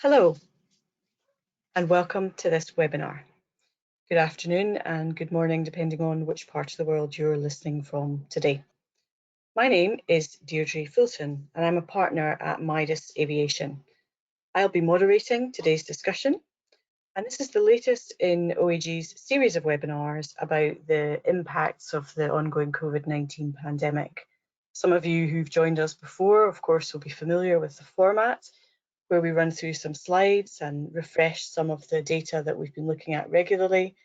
Hello and welcome to this webinar. Good afternoon and good morning depending on which part of the world you're listening from today. My name is Deirdre Fulton and I'm a partner at Midas Aviation. I'll be moderating today's discussion, and this is the latest in OAG's series of webinars about the impacts of the ongoing COVID-19 pandemic. Some of you who've joined us before, of course, will be familiar with the format, where we run through some slides and refresh some of the data that we've been looking at regularly.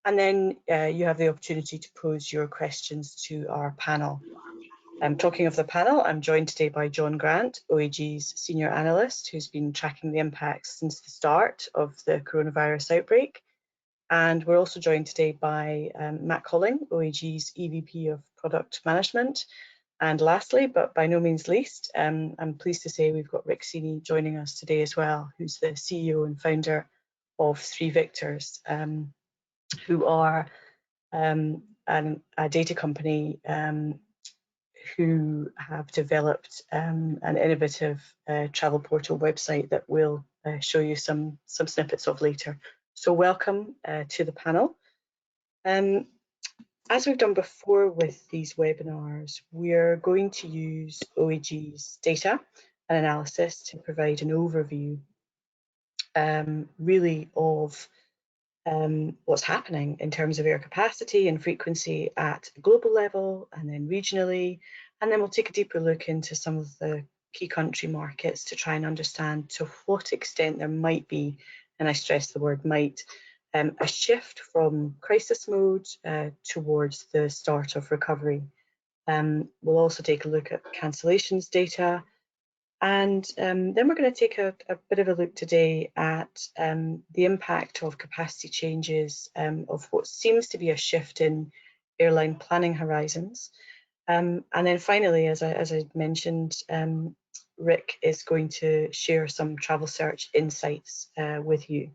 And then you have the opportunity to pose your questions to our panel. Talking of the panel, I'm joined today by John Grant, OAG's senior analyst, who's been tracking the impacts since the start of the coronavirus outbreak. And we're also joined today by Matt Colling, OAG's EVP of Product Management. And lastly, but by no means least, I'm pleased to say we've got Rick Seeney joining us today as well, who's the CEO and founder of 3 Victors, who are a data company who have developed an innovative travel portal website that we'll show you some snippets of later. So welcome to the panel. As we've done before with these webinars, we're going to use OAG's data and analysis to provide an overview really of what's happening in terms of air capacity and frequency at a global level and then regionally. And then we'll take a deeper look into some of the key country markets to try and understand to what extent there might be, and I stress the word might, a shift from crisis mode towards the start of recovery. We'll also take a look at cancellations data, and then we're going to take a bit of a look today at the impact of capacity changes of what seems to be a shift in airline planning horizons. And then finally, as I mentioned, Rick is going to share some travel search insights with you.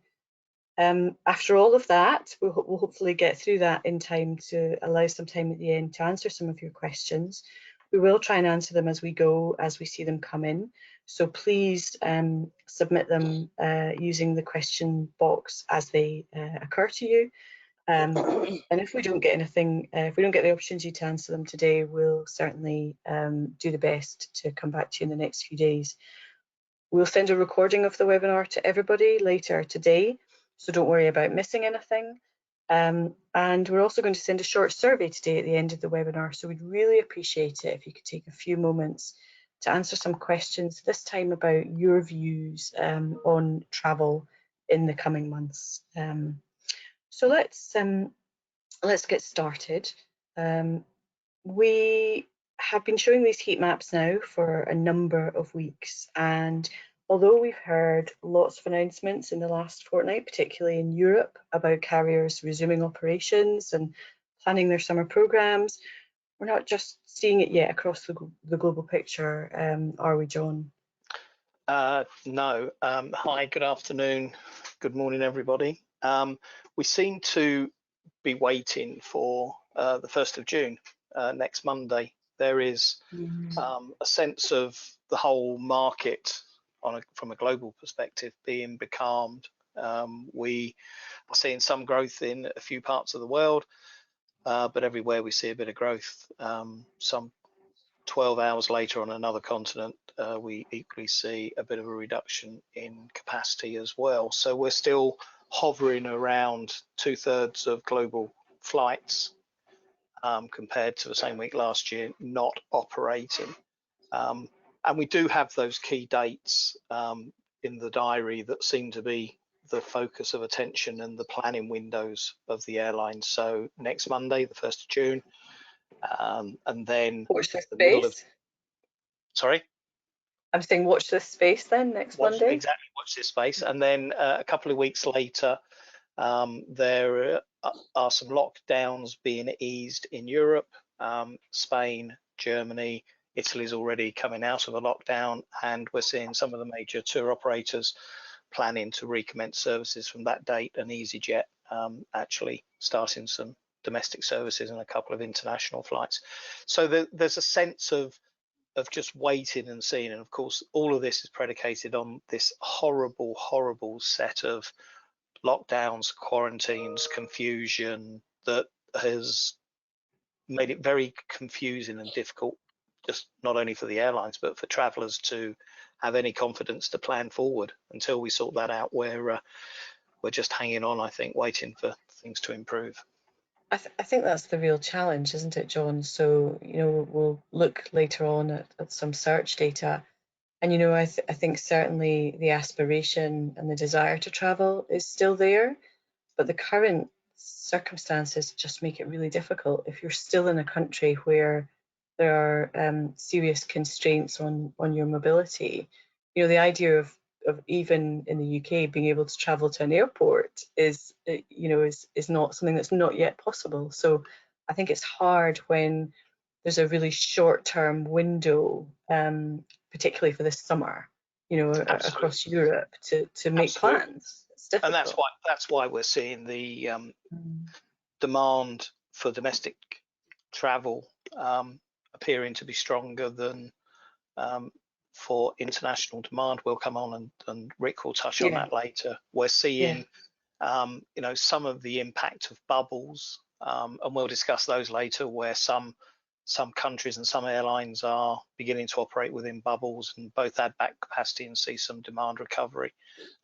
After all of that, we'll hopefully get through that in time to allow some time at the end to answer some of your questions. We will try and answer them as we go, as we see them come in. So please submit them using the question box as they occur to you. And if we don't get anything, if we don't get the opportunity to answer them today, we'll certainly do the best to come back to you in the next few days. We'll send a recording of the webinar to everybody later today, so don't worry about missing anything. And we're also going to send a short survey today at the end of the webinar, so we'd really appreciate it if you could take a few moments to answer some questions, this time about your views on travel in the coming months. So let's get started. We have been showing these heat maps now for a number of weeks, and although we've heard lots of announcements in the last fortnight, particularly in Europe, about carriers resuming operations and planning their summer programs, we're not just seeing it yet across the global picture, are we, John? No. Hi, good afternoon, good morning, everybody. We seem to be waiting for the 1st of June, next Monday. There is a sense of the whole market from a global perspective being becalmed. We are seeing some growth in a few parts of the world, but everywhere we see a bit of growth. Some 12 hours later on another continent, we equally see a bit of a reduction in capacity as well. So we're still hovering around 2/3 of global flights compared to the same week last year not operating. And we do have those key dates in the diary that seem to be the focus of attention and the planning windows of the airlines. So next Monday, the 1st of June, and then watch this the space. middle of... Sorry? I'm saying watch this space then, next Monday? Exactly, watch this space. And then a couple of weeks later, there are some lockdowns being eased in Europe. Spain, Germany, Italy's already coming out of a lockdown, and we're seeing some of the major tour operators planning to recommence services from that date, and EasyJet actually starting some domestic services and a couple of international flights. So there's a sense of of just waiting and seeing. And of course, all of this is predicated on this horrible, horrible set of lockdowns, quarantines, confusion that has made it very confusing and difficult, just not only for the airlines but for travellers to have any confidence to plan forward. Until we sort that out, we're just hanging on, I think, waiting for things to improve. I think that's the real challenge, isn't it, John? So, we'll look later on at some search data. And, I think certainly the aspiration and the desire to travel is still there, but the current circumstances just make it really difficult. If you're still in a country where there are serious constraints on your mobility, the idea of even in the UK being able to travel to an airport is not something that's not yet possible. So I think it's hard when there's a really short-term window, particularly for this summer, Absolutely, across Europe to make absolutely. plans. It's And difficult. that's why we're seeing the Mm. demand for domestic travel appearing to be stronger than for international demand. We'll come on and Rick will touch on Yeah, that later. We're yeah, seeing some of the impact of bubbles, and we'll discuss those later, where some countries and some airlines are beginning to operate within bubbles and both add back capacity and see some demand recovery.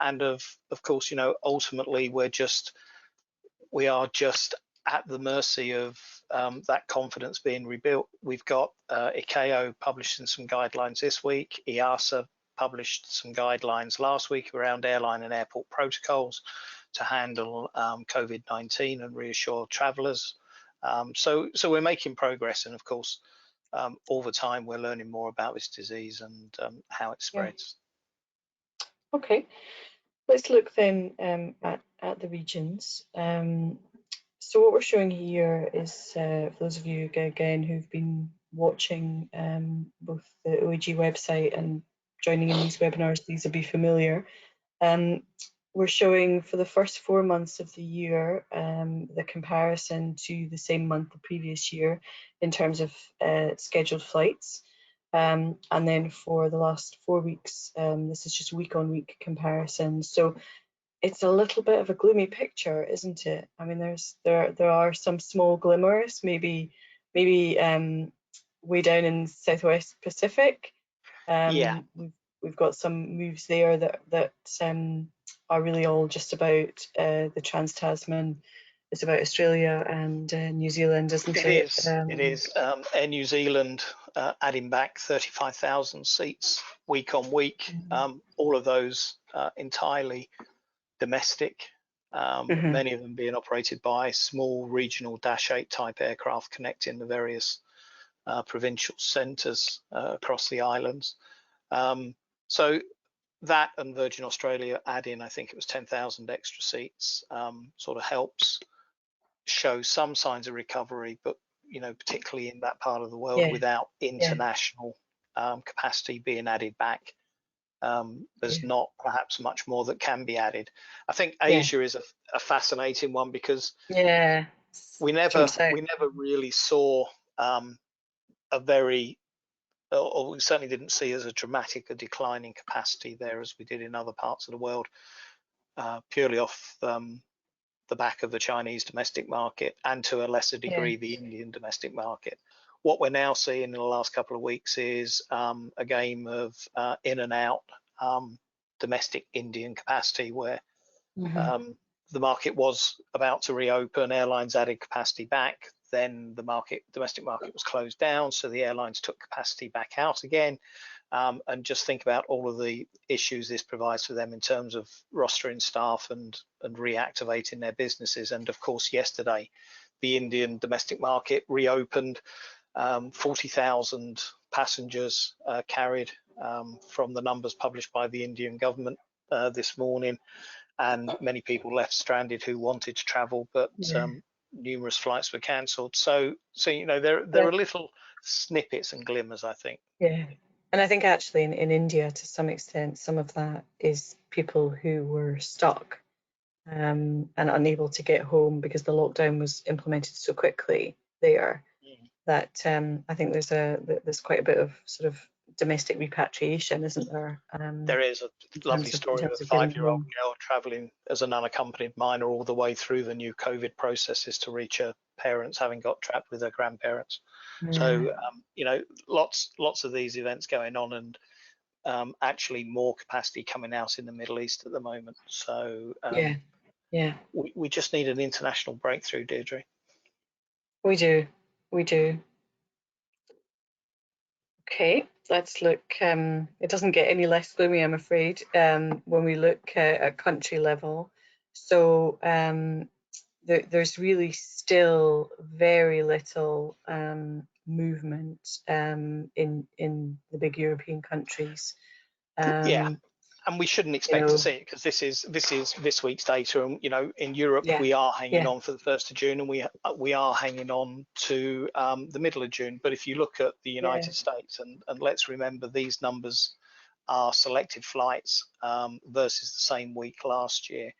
And of course, ultimately we are just at the mercy of that confidence being rebuilt. We've got ICAO publishing some guidelines this week. EASA published some guidelines last week around airline and airport protocols to handle COVID-19 and reassure travellers. So we're making progress, and of course, all the time we're learning more about this disease and how it yeah. spreads. Okay, let's look then at the regions. So what we're showing here is, for those of you again who've been watching both the OAG website and joining in these webinars, these will be familiar. Um, we're showing for the first 4 months of the year the comparison to the same month the previous year in terms of scheduled flights. And then for the last 4 weeks, this is just week on week comparison. So it's a little bit of a gloomy picture, isn't it? I mean, there are some small glimmers, maybe way down in Southwest Pacific. Yeah, We've got some moves there that are really all just about the Trans-Tasman. It's about Australia and New Zealand, isn't it it? is. It is. Air New Zealand adding back 35,000 seats week on week. All of those entirely domestic. Mhm. Many of them being operated by small regional Dash 8 type aircraft connecting the various provincial centres across the islands. So that and Virgin Australia add in, I think it was 10,000 extra seats, sort of helps show some signs of recovery, but particularly in that part of the world, Yeah, without yeah, international capacity being added back, there's yeah, not perhaps much more that can be added. I think yeah, Asia is a fascinating one because yeah. we never Jumps out. we never really saw a very or we certainly didn't see as a dramatic a decline in capacity there as we did in other parts of the world, purely off the back of the Chinese domestic market and to a lesser Yeah, degree the Indian domestic market. What we're now seeing in the last couple of weeks is a game of in and out domestic Indian capacity where hmm, um, the market was about to reopen, airlines added capacity back, then the domestic market was closed down, so the airlines took capacity back out again. And just think about all of the issues this provides for them in terms of rostering staff and reactivating their businesses. And of course, yesterday, the Indian domestic market reopened. 40,000 passengers carried from the numbers published by the Indian government this morning, and many people left stranded who wanted to travel, but yeah, numerous flights were cancelled. So there yeah, are little snippets and glimmers, I think. yeah. And I think actually in India, to some extent, some of that is people who were stuck and unable to get home because the lockdown was implemented so quickly there. that I think there's quite a bit of sort of domestic repatriation, isn't there? There is a lovely In story of terms a of getting 5-year-old home. girl traveling as an unaccompanied minor all the way through the new COVID processes to reach her parents, having got trapped with her grandparents. Yeah, So, lots of these events going on, and actually more capacity coming out in the Middle East at the moment. So, yeah, yeah. we just need an international breakthrough, Deirdre. We do, we do. Okay, let's look. It doesn't get any less gloomy, I'm afraid, when we look at country level. So there's really still very little movement in the big European countries. Yeah, Um, and we shouldn't you expect to know, see it because this is this week's data, and in Europe yeah, we are hanging yeah, on for the 1st of June, and we are hanging on to the middle of June. But if you look at the yeah, United States, and let's remember these numbers are selected flights versus the same week last year.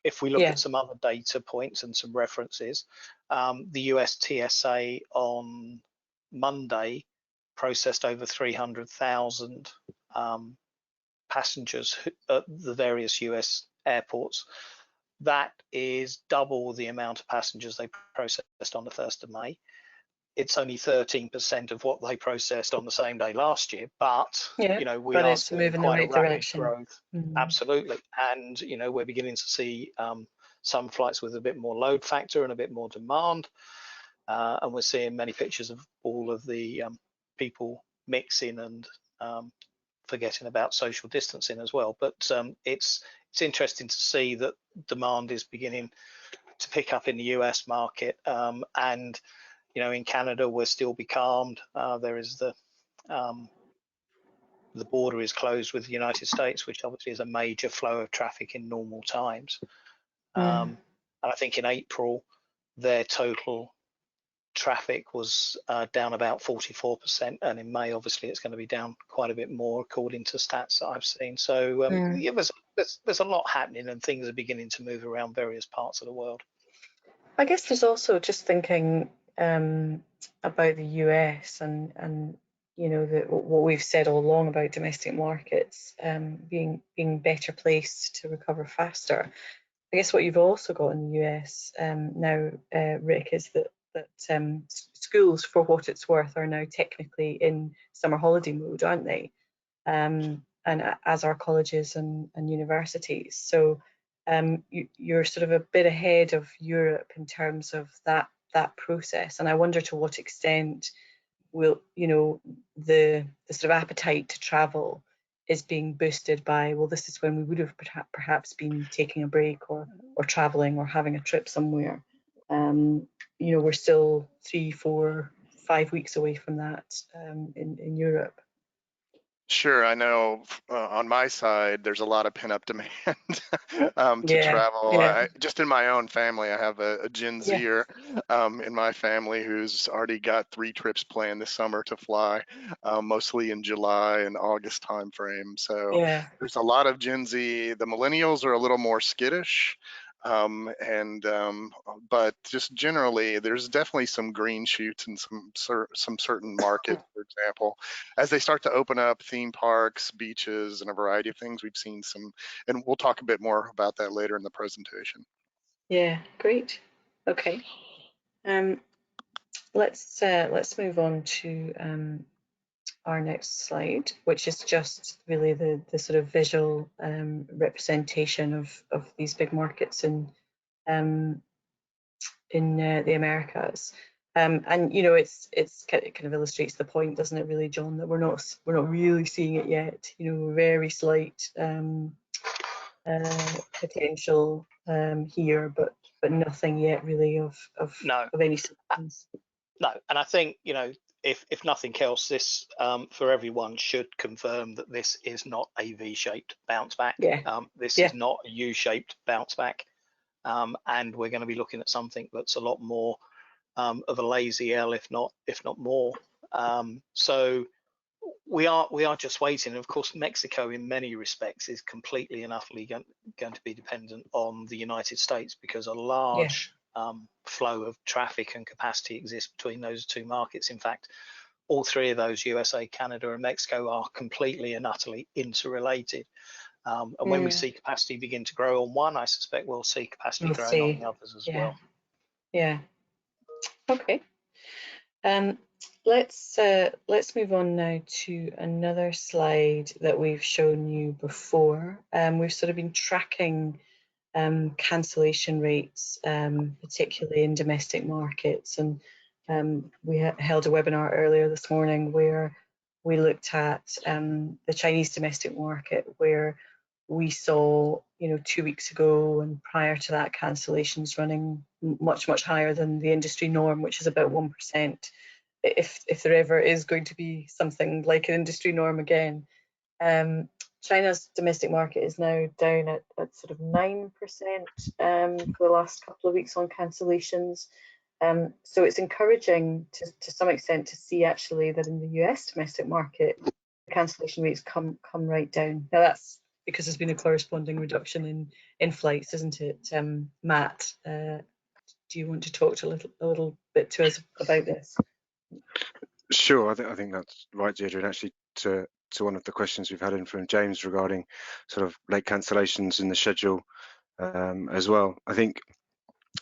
If we look yeah, at some other data points and some references, the US TSA on Monday processed over 300,000 passengers at the various US airports. That is double the amount of passengers they processed on the 1st of May. It's only 13% of what they processed on the same day last year, but yeah. we But are it's a seeing move in the quite a right rapid direction. growth. Mm. Absolutely. And we're beginning to see some flights with a bit more load factor and a bit more demand. And we're seeing many pictures of all of the people mixing and forgetting about social distancing as well. But it's interesting to see that demand is beginning to pick up in the US market, and in Canada we're still becalmed. There is the border is closed with the United States, which obviously is a major flow of traffic in normal times. Mm. And I think in April their total traffic was down about 44%, and in May obviously it's going to be down quite a bit more according to stats that I've seen. So Mm. yeah, there's a lot happening, and things are beginning to move around various parts of the world. I guess there's also just thinking about the US and what we've said all along about domestic markets being better placed to recover faster. I guess what you've also got in the US now, Rick, is that schools, for what it's worth, are now technically in summer holiday mode, aren't they? And as are colleges and universities. So you're sort of a bit ahead of Europe in terms of that process. And I wonder to what extent will the sort of appetite to travel is being boosted by, well, this is when we would have perhaps been taking a break or traveling or having a trip somewhere. We're still 3, 4, 5 weeks away from that in Europe. Sure, I know on my side, there's a lot of pent-up demand to Yeah, travel. yeah, Just in my own family, I have a Gen yeah, Zer in my family who's already got 3 trips planned this summer to fly, mostly in July and August timeframe. So yeah, there's a lot of Gen Z. The millennials are a little more skittish. And but just generally, there's definitely some green shoots in some certain markets, for example, as they start to open up theme parks, beaches, and a variety of things. We've seen some, and we'll talk a bit more about that later in the presentation. yeah. Great. Okay. Um, let's move on to our next slide, which is just really the sort of visual representation of these big markets um, in the Americas. And it's kind of illustrates the point, doesn't it, really, John, that we're not really seeing it yet. Very slight potential here, but nothing yet really No, of any substance. no, and I think if nothing else, this for everyone should confirm that this is not a V-shaped bounce back. Yeah, This yeah, is not a U-shaped bounce back, and we're going to be looking at something that's a lot more of a lazy L, if not more. So we are just waiting. Of course, Mexico, in many respects, is completely and utterly going to be dependent on the United States, because a yeah, large flow of traffic and capacity exists between those two markets. In fact, all three of those, USA, Canada and Mexico, are completely and utterly interrelated. And when we see capacity begin to grow on one, I suspect we'll see capacity growing on the others as well. Yeah. Okay. Let's move on now to another slide that we've shown you before. We've sort of been tracking cancellation rates, particularly in domestic markets, and we held a webinar earlier this morning where we looked at the Chinese domestic market, where we saw, 2 weeks ago and prior to that, cancellations running much higher than the industry norm, which is about 1%. If there ever is going to be something like an industry norm again. China's domestic market is now down at sort of 9% for the last couple of weeks on cancellations. So it's encouraging to some extent to see actually that in the US domestic market, the cancellation rates come right down. Now that's because there's been a corresponding reduction in flights, isn't it? Matt, do you want to talk a little bit to us about this? Sure, I think that's right, Deirdre. And actually, to one of the questions we've had in from James regarding sort of late cancellations in the schedule as well. I think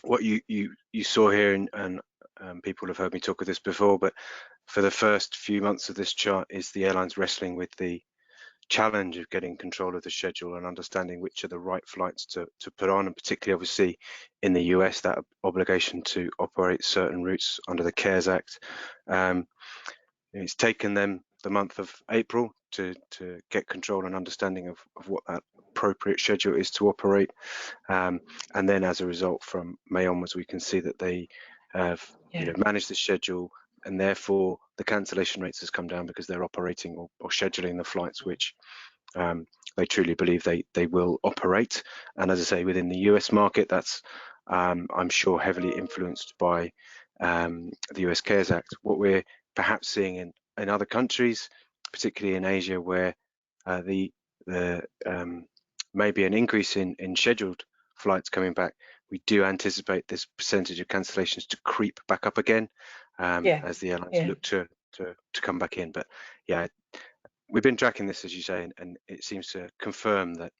what you saw here, and people have heard me talk of this before, but for the first few months of this chart is the airlines wrestling with the challenge of getting control of the schedule and understanding which are the right flights to put on, and particularly obviously in the US, that obligation to operate certain routes under the CARES Act. It's taken them the month of April to get control and understanding of what that appropriate schedule is to operate, and then as a result from May onwards we can see that they have managed the schedule, and therefore the cancellation rates has come down because they're operating or scheduling the flights which they truly believe they will operate. And as I say, within the US market, that's I'm sure heavily influenced by the US CARES Act. What we're perhaps seeing in other countries, particularly in Asia, where the maybe an increase in scheduled flights coming back, we do anticipate this percentage of cancellations to creep back up again as the airlines look to come back in. But yeah, we've been tracking this, as you say, and it seems to confirm that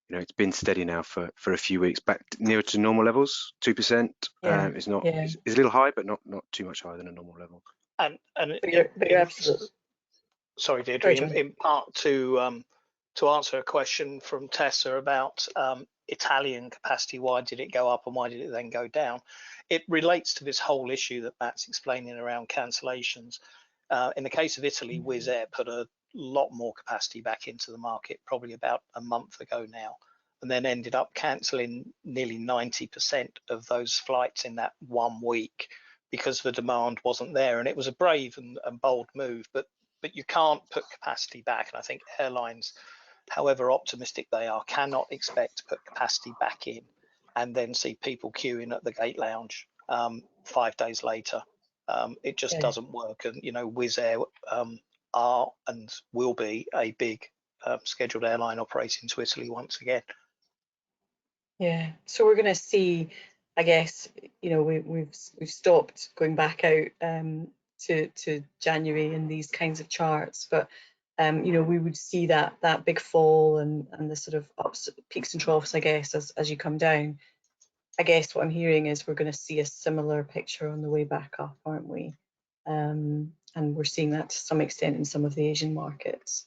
it's been steady now for a few weeks, back nearer to normal levels. 2% is not is a little high, but not too much higher than a normal level. And you're absolutely sorry, Deirdre, in part to answer a question from Tessa about Italian capacity, why did it go up and why did it then go down? It relates to this whole issue that Matt's explaining around cancellations. In the case of Italy, Wizz Air put a lot more capacity back into the market, probably about a month ago now, and then ended up cancelling nearly 90% of those flights in that 1 week because the demand wasn't there. And it was a brave and bold move, but you can't put capacity back. And I think airlines, however optimistic they are, cannot expect to put capacity back in and then see people queuing at the gate lounge 5 days later. It just doesn't work. And Wizz Air are and will be a big scheduled airline operating to Italy once again. Yeah, so we're going to see, I guess, we've stopped going back out to January in these kinds of charts, but we would see that big fall and the sort of ups, peaks and troughs, I guess, as you come down. I guess what I'm hearing is we're going to see a similar picture on the way back up, aren't we? And we're seeing that to some extent in some of the Asian markets.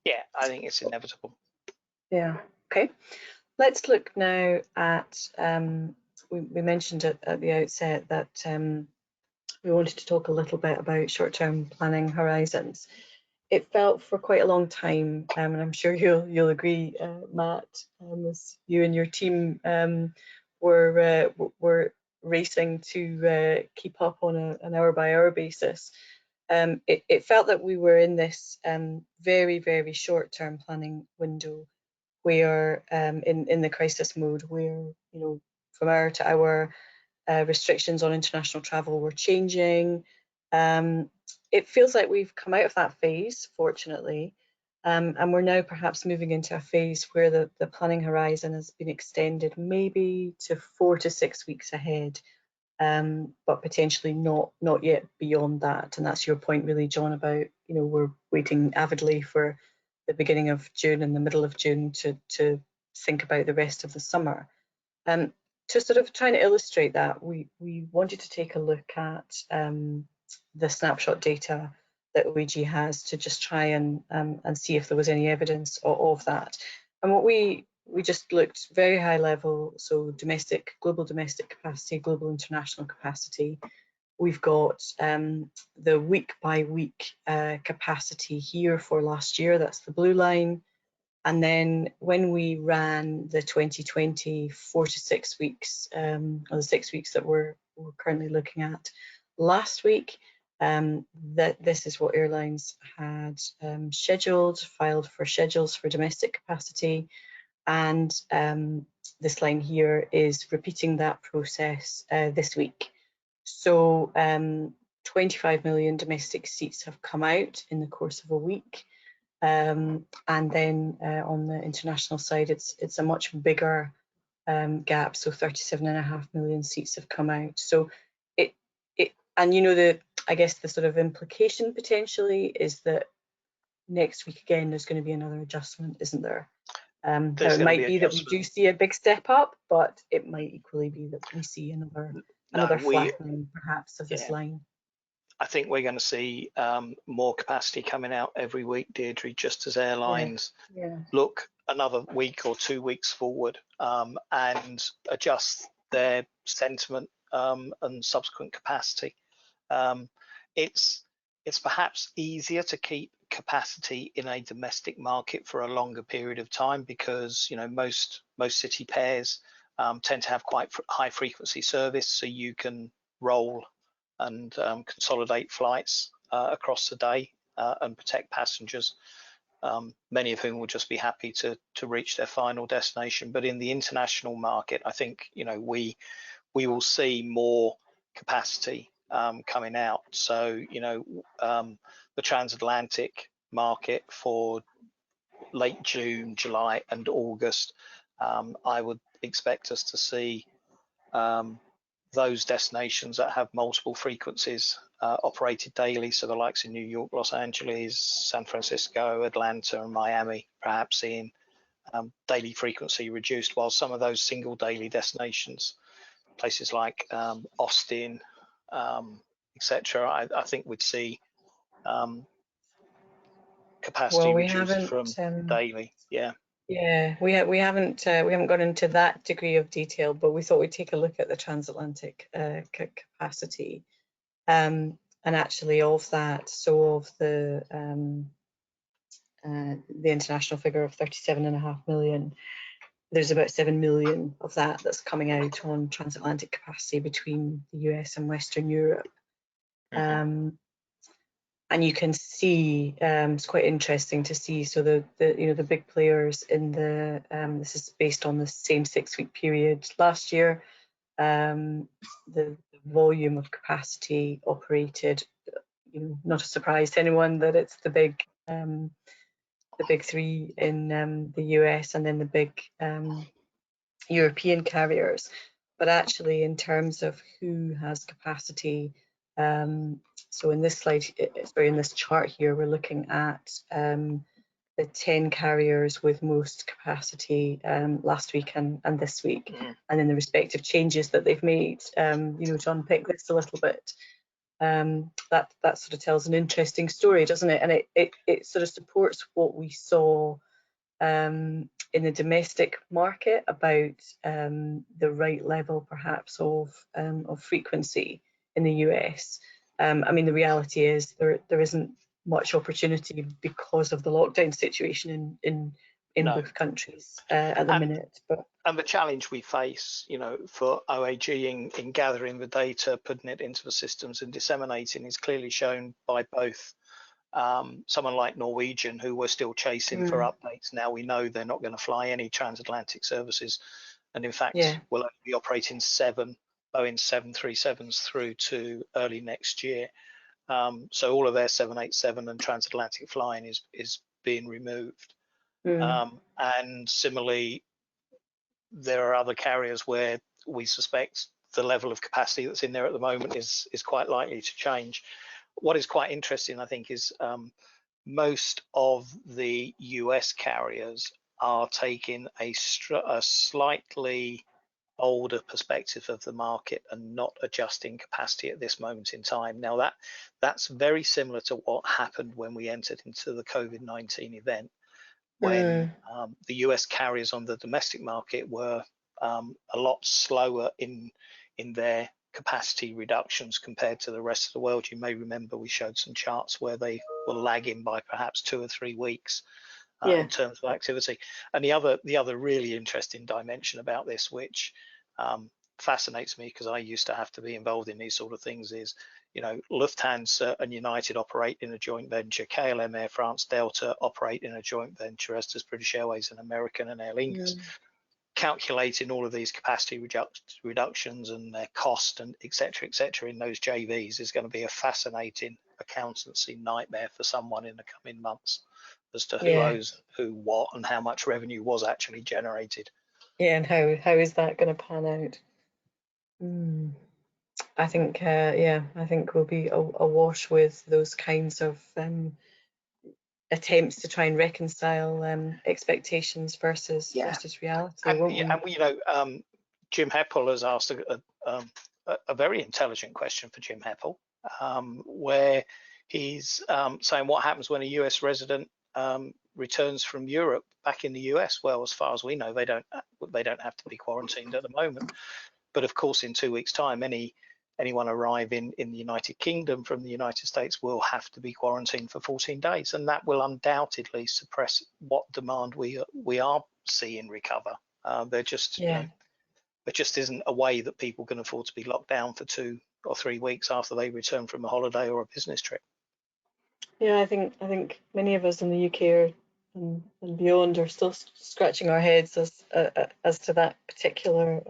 Yeah, I think it's inevitable. Yeah, okay. Let's look now at, we mentioned at the outset that we wanted to talk a little bit about short-term planning horizons. It felt for quite a long time, and I'm sure you'll agree, Matt, as you and your team were racing to keep up on an hour-by-hour basis. It felt that we were in this very, very short-term planning window where in the crisis mode, where from hour to hour restrictions on international travel were changing. It feels like we've come out of that phase, fortunately, And we're now perhaps moving into a phase where the planning horizon has been extended maybe to 4 to 6 weeks ahead, but potentially not yet beyond that. And that's your point really, John, about, you know, we're waiting avidly for the beginning of June and the middle of June to think about the rest of the summer. To sort of try and illustrate that, we wanted to take a look at the snapshot data that OEG has to just try and see if there was any evidence of that. And what we just looked very high level, so global domestic capacity, global international capacity. We've got the week by week capacity here for last year, that's the blue line. And then when we ran the 2020 4 to 6 weeks, or the 6 weeks that we're currently looking at last week, that this is what airlines had scheduled, filed for schedules for domestic capacity. And this line here is repeating that process this week. So 25 million domestic seats have come out in the course of a week. And then on the international side, it's a much bigger gap. So 37.5 million seats have come out. So it and you know, I guess the sort of implication potentially is that next week again there's going to be another adjustment, isn't there? Now it might be that we do see a big step up, but it might equally be that we see another flattening perhaps of this line. I think we're going to see more capacity coming out every week, Deirdre, just as airlines look another week or 2 weeks forward and adjust their sentiment and subsequent capacity. It's perhaps easier to keep capacity in a domestic market for a longer period of time because, you know, most city pairs tend to have quite high frequency service, so you can roll and consolidate flights across the day and protect passengers, many of whom will just be happy to reach their final destination. But in the international market, I think, you know, we will see more capacity coming out. So, you know, the transatlantic market for late June, July and August, I would expect us to see those destinations that have multiple frequencies operated daily, so the likes of New York, Los Angeles, San Francisco, Atlanta and Miami, perhaps seeing daily frequency reduced, while some of those single daily destinations, places like Austin, etc., I think we'd see capacity reduced from daily. Yeah, we haven't gone into that degree of detail, but we thought we'd take a look at the transatlantic capacity, and actually of that, so of the international figure of 37.5 million, there's about 7 million of that that's coming out on transatlantic capacity between the US and Western Europe. And you can see it's quite interesting to see. So the big players in the this is based on the same 6 week period last year. The volume of capacity operated, you know, not a surprise to anyone that it's the big three in the US and then the big European carriers. But actually, in terms of who has capacity, so in this slide, in this chart here, we're looking at the 10 carriers with most capacity last week and this week, and then the respective changes that they've made. You know, to unpick this a little bit, that sort of tells an interesting story, doesn't it? And it sort of supports what we saw in the domestic market about the right level, perhaps, of frequency in the US. I mean, the reality is there isn't much opportunity because of the lockdown situation in both countries at the minute. And the challenge we face, you know, for OAG in gathering the data, putting it into the systems and disseminating is clearly shown by both someone like Norwegian, who we're still chasing for updates. Now we know they're not going to fly any transatlantic services, and in fact will only be operating 7 Boeing 737s through to early next year. So all of their 787 and transatlantic flying is being removed. Mm. And similarly, there are other carriers where we suspect the level of capacity that's in there at the moment is quite likely to change. What is quite interesting, I think, is most of the US carriers are taking a slightly older perspective of the market and not adjusting capacity at this moment in time. Now that's very similar to what happened when we entered into the COVID-19 event, when the US carriers on the domestic market were a lot slower in their capacity reductions compared to the rest of the world. You may remember we showed some charts where they were lagging by perhaps 2 or 3 weeks in terms of activity. And the other really interesting dimension about this, which fascinates me because I used to have to be involved in these sort of things, is, you know, Lufthansa and United operate in a joint venture. KLM, Air France, Delta operate in a joint venture, as does British Airways and American and Aer Lingus. Calculating all of these capacity reductions and their cost and et cetera in those JVs is going to be a fascinating accountancy nightmare for someone in the coming months as to who owes who what and how much revenue was actually generated. Yeah, and how is that going to pan out? I think I think we'll be awash with those kinds of attempts to try and reconcile expectations versus reality, And, won't we? and you know, Jim Heppel has asked a very intelligent question for Jim Heppel, where he's saying what happens when a US resident returns from Europe back in the US. Well, as far as we know, they don't have to be quarantined at the moment. But of course, in 2 weeks' time, anyone arriving in the United Kingdom from the United States will have to be quarantined for 14 days, and that will undoubtedly suppress what demand we are seeing recover. There just you know, there just isn't a way that people can afford to be locked down for 2 or 3 weeks after they return from a holiday or a business trip. Yeah, I think many of us in the UK and beyond are still scratching our heads as to that particular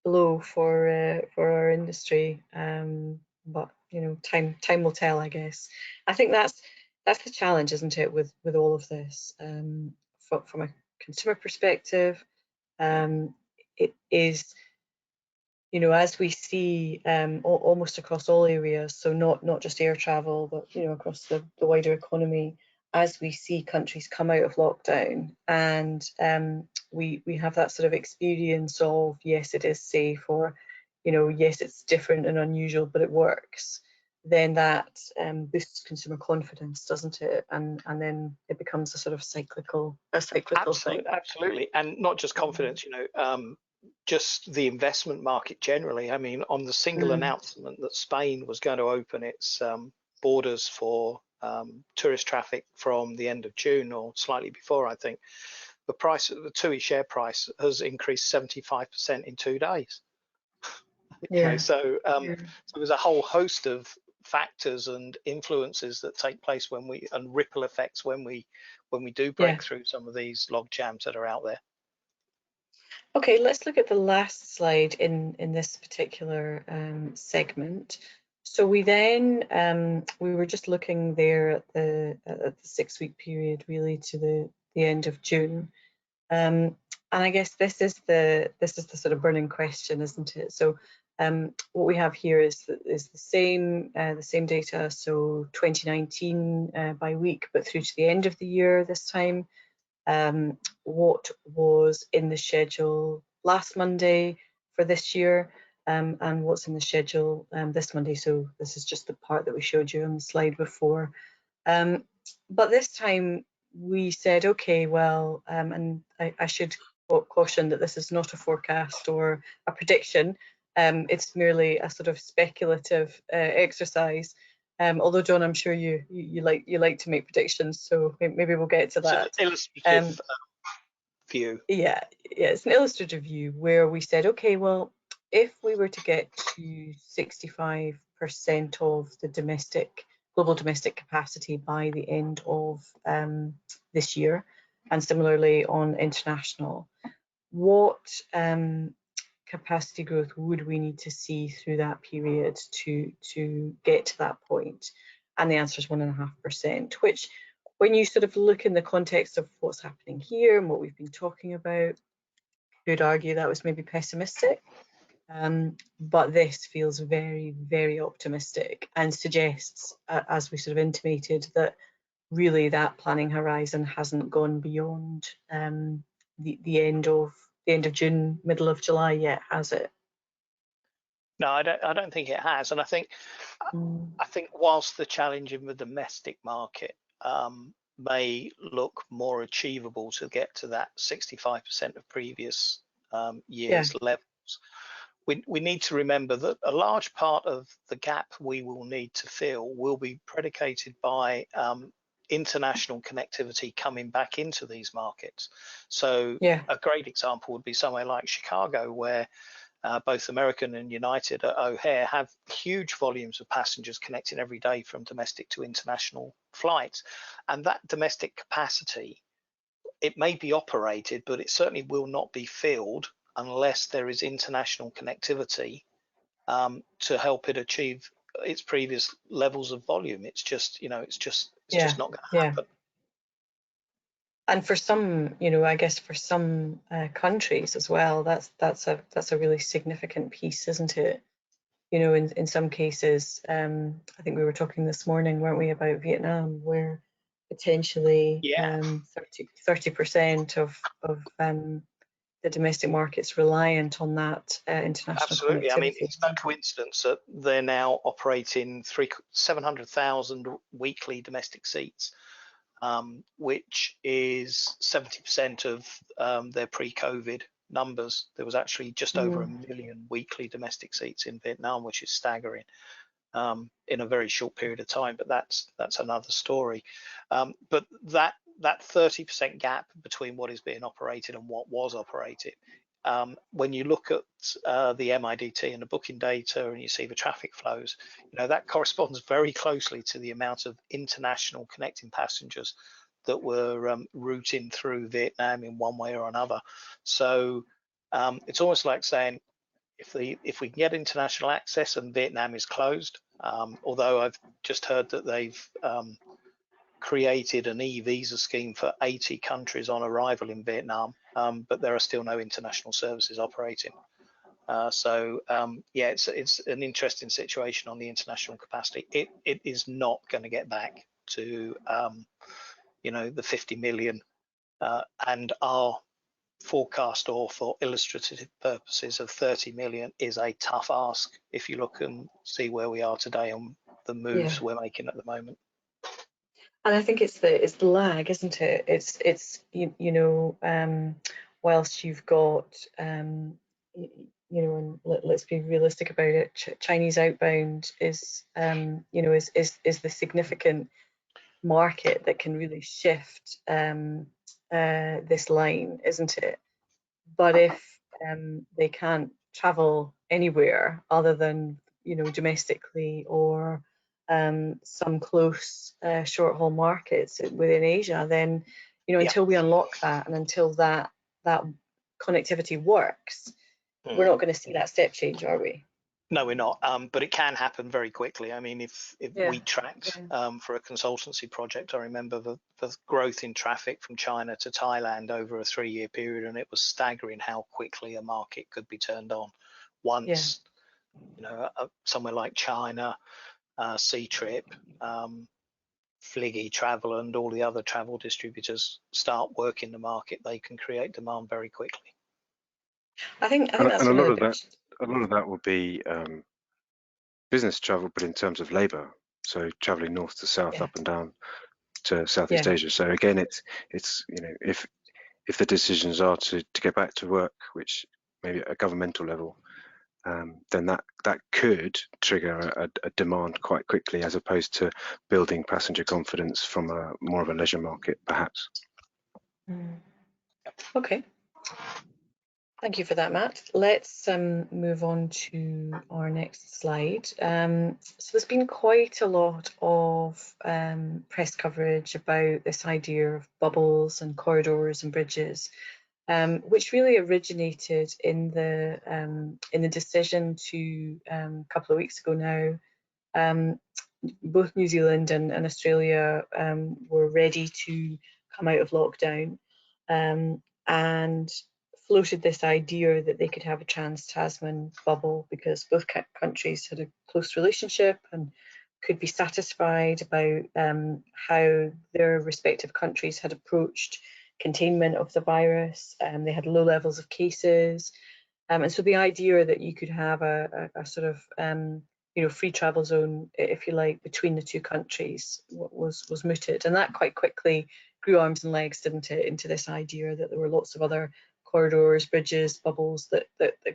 blow for our industry. But you know, time will tell, I guess. I think that's the challenge, isn't it, with all of this? From a consumer perspective, it is, you know, as we see almost across all areas, so not just air travel, but you know, across the wider economy, as we see countries come out of lockdown, and we have that sort of experience of, yes, it is safe, or you know, yes, it's different and unusual, but it works. Then that boosts consumer confidence, doesn't it? And then it becomes a sort of cyclical thing. Absolutely, and not just confidence. You know, just the investment market generally. I mean, on the single announcement that Spain was going to open its borders for tourist traffic from the end of June or slightly before, I think, the TUI share price has increased 75% in 2 days. You know, so there's a whole host of factors and influences that take place and ripple effects when we do break through some of these log jams that are out there. Okay, let's look at the last slide in this particular segment. So we then we were just looking there at the 6-week period, really to the end of June, and I guess this is the sort of burning question, isn't it? So what we have here is the same data, so 2019 by week, but through to the end of the year this time. What was in the schedule last Monday for this year, and what's in the schedule this Monday. So this is just the part that we showed you on the slide before. But this time we said, okay, well, and I should caution that this is not a forecast or a prediction. It's merely a sort of speculative exercise. Although, John, I'm sure you like to make predictions, so maybe we'll get to that. It's an illustrative view. Yeah, it's an illustrative view where we said, okay, well, if we were to get to 65% of the global domestic capacity by the end of this year, and similarly on international, what capacity growth would we need to see through that period to get to that point? And the answer is 1.5%, which when you sort of look in the context of what's happening here and what we've been talking about, you could argue that was maybe pessimistic. But this feels very, very optimistic and suggests, as we sort of intimated, that really that planning horizon hasn't gone beyond the end of June, middle of July yet, has it? No, I don't think it has, and I think whilst the challenge in the domestic market may look more achievable to get to that 65% of previous years' levels, we need to remember that a large part of the gap we will need to fill will be predicated by international connectivity coming back into these markets. So a great example would be somewhere like Chicago, where both American and United at O'Hare have huge volumes of passengers connecting every day from domestic to international flights. And that domestic capacity, it may be operated, but it certainly will not be filled unless there is international connectivity to help it achieve its previous levels of volume. It's just, it's just not going to happen. And for some, I guess for some countries as well, that's a really significant piece, isn't it? In some cases, I think we were talking this morning, weren't we, about Vietnam, where potentially 30% of the domestic market's reliant on that international Absolutely. connectivity. I mean, it's no coincidence that they're now operating 700,000 weekly domestic seats, which is 70% of their pre-COVID numbers. There was actually just over 1 million weekly domestic seats in Vietnam, which is staggering in a very short period of time. But that's another story. But that 30% gap between what is being operated and what was operated, when you look at the MIDT and the booking data and you see the traffic flows, that corresponds very closely to the amount of international connecting passengers that were routing through Vietnam in one way or another. So it's almost like saying, if we can get international access and Vietnam is closed, although I've just heard that they've created an e-visa scheme for 80 countries on arrival in Vietnam, but there are still no international services operating. It's an interesting situation on the international capacity. It is not going to get back to the 50 million, and our forecast, or for illustrative purposes, of 30 million is a tough ask if you look and see where we are today and the moves we're making at the moment. And I think it's the lag, isn't it? It's whilst you've got and let's be realistic about it, Chinese outbound is is the significant market that can really shift this line, isn't it? But if they can't travel anywhere other than domestically or some close short-haul markets within Asia, then until we unlock that and until that connectivity works, we're not going to see that step change, are we? No, we're not. But it can happen very quickly. I mean, if we tracked for a consultancy project, I remember the growth in traffic from China to Thailand over a 3-year period, and it was staggering how quickly a market could be turned on once, somewhere like China, Ctrip, Fliggy Travel, and all the other travel distributors start working the market. They can create demand very quickly. I think and that's a lot of that will be business travel, but in terms of labour, so travelling north to south, up and down to Southeast Asia. So again, it's if the decisions are to get back to work, which maybe at a governmental level, then that could trigger a demand quite quickly, as opposed to building passenger confidence from a more of a leisure market, perhaps. Okay. Thank you for that, Matt. Let's move on to our next slide. So there's been quite a lot of press coverage about this idea of bubbles and corridors and bridges, which really originated in the decision to a couple of weeks ago now both New Zealand and Australia were ready to come out of lockdown, and floated this idea that they could have a trans-Tasman bubble because both countries had a close relationship and could be satisfied about how their respective countries had approached containment of the virus. They had low levels of cases. And so the idea that you could have a sort of free travel zone, if you like, between the two countries was mooted, and that quite quickly grew arms and legs, didn't it, into this idea that there were lots of other corridors, bridges, bubbles that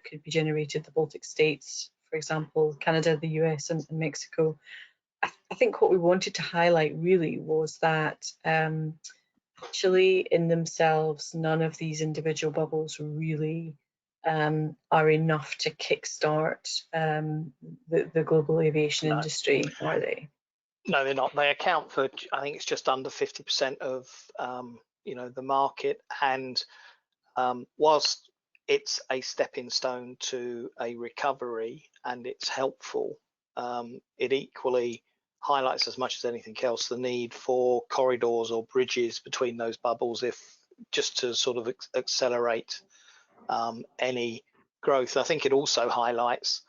could be generated. The Baltic states, for example, Canada, the US, and Mexico. I think what we wanted to highlight really was that actually, in themselves, none of these individual bubbles really are enough to kickstart the global aviation industry, are they? No, they're not. They account for, I think it's just under 50% of the market, and whilst it's a stepping stone to a recovery and it's helpful, it equally highlights, as much as anything else, the need for corridors or bridges between those bubbles, if just to sort of accelerate any growth. I think it also highlights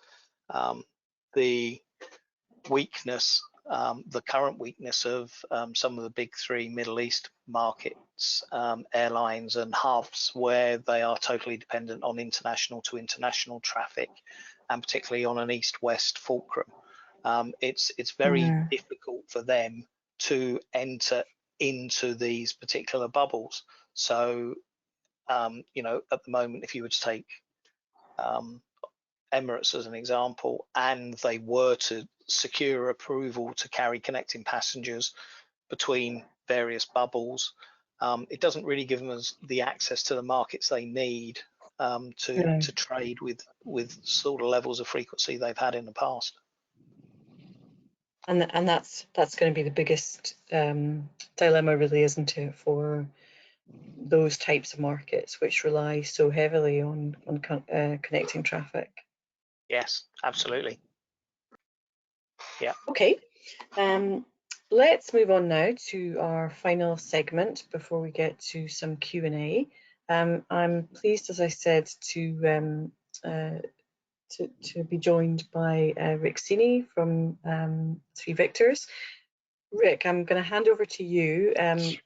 the weakness, the current weakness of some of the big three Middle East markets, airlines and hubs, where they are totally dependent on international to international traffic, and particularly on an east-west fulcrum. It's very difficult for them to enter into these particular bubbles. So, at the moment, if you were to take Emirates as an example, and they were to secure approval to carry connecting passengers between various bubbles, it doesn't really give them the access to the markets they need to trade with sort of levels of frequency they've had in the past. And that's going to be the biggest dilemma, really, isn't it, for those types of markets which rely so heavily on connecting traffic. Yes, absolutely. Yeah. Okay. Let's move on now to our final segment before we get to some Q&A. I'm pleased, as I said, to be joined by Rick Sini from Three Victors. Rick, I'm going to hand over to you.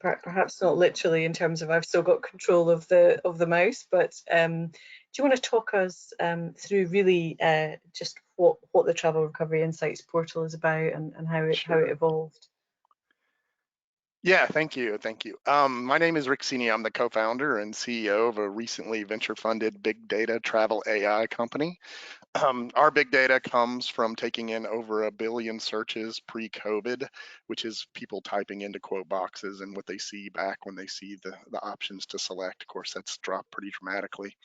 Perhaps not literally, in terms of I've still got control of the mouse, but do you want to talk us through really just what the Travel Recovery Insights portal is about and how it evolved? Yeah, thank you. My name is Rick Sini. I'm the co-founder and CEO of a recently venture-funded big data travel AI company. Our big data comes from taking in over 1 billion searches pre-COVID, which is people typing into quote boxes and what they see back when they see the options to select. Of course, that's dropped pretty dramatically.